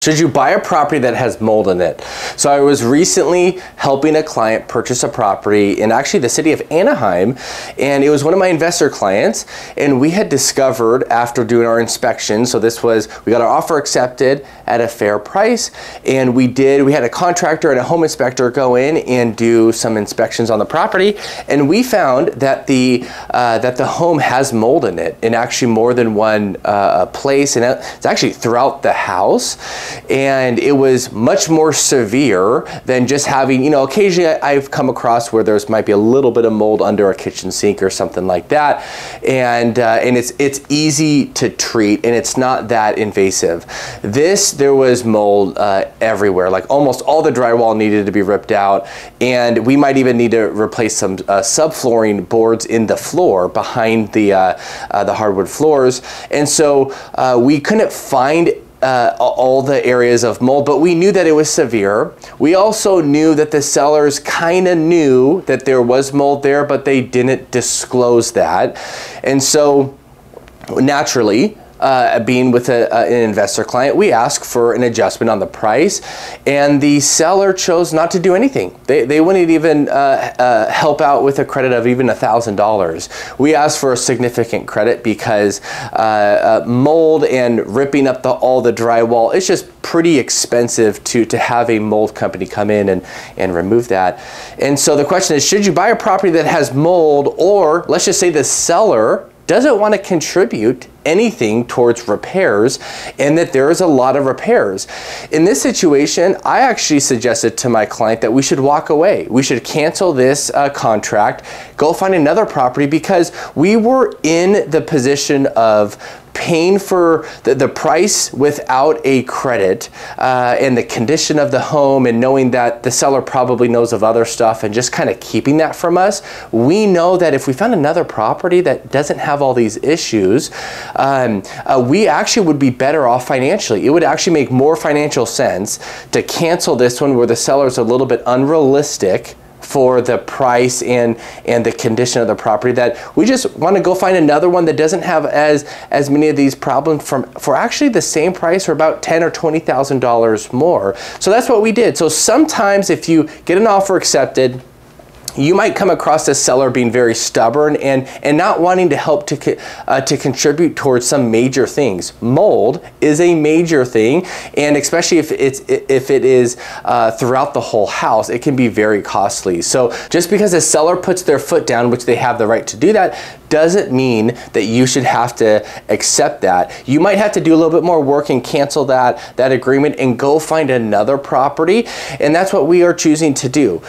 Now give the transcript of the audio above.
Should you buy a property that has mold in it? So I was recently helping a client purchase a property in actually the city of Anaheim, and it was one of my investor clients, and we had discovered after doing our inspection, so we got our offer accepted at a fair price, and we had a contractor and a home inspector go in and do some inspections on the property, and we found that the home has mold in it, in actually more than one place, and it's actually throughout the house. And it was much more severe than just having, occasionally I've come across where there's might be a little bit of mold under a kitchen sink or something like that, and it's easy to treat, and it's not that invasive. There was mold everywhere, like almost all the drywall needed to be ripped out, and we might even need to replace some subflooring boards in the floor behind the hardwood floors, and so we couldn't find all the areas of mold, but we knew that it was severe. We also knew that the sellers kind of knew that there was mold there, but they didn't disclose that. And so naturally, being with an investor client, we asked for an adjustment on the price, and the seller chose not to do anything. They wouldn't even help out with a credit of even $1,000. We asked for a significant credit because mold and ripping up all the drywall, it's just pretty expensive to have a mold company come in and remove that. And so the question is, should you buy a property that has mold, or let's just say the seller doesn't want to contribute anything towards repairs, and that there is a lot of repairs. In this situation, I actually suggested to my client that we should walk away. We should cancel this contract, go find another property, because we were in the position of paying for the price without a credit, and the condition of the home, and knowing that the seller probably knows of other stuff and just kind of keeping that from us. We know that if we found another property that doesn't have all these issues, we actually would be better off financially. It would actually make more financial sense to cancel this one where the seller's a little bit unrealistic for the price and the condition of the property, that we just want to go find another one that doesn't have as many of these problems for actually the same price, or about $10,000 or $20,000 more. So that's what we did. So sometimes if you get an offer accepted, you might come across a seller being very stubborn and not wanting to help to contribute towards some major things. Mold is a major thing, and especially if it is throughout the whole house, it can be very costly. So just because a seller puts their foot down, which they have the right to do that, doesn't mean that you should have to accept that. You might have to do a little bit more work and cancel that agreement and go find another property, and that's what we are choosing to do.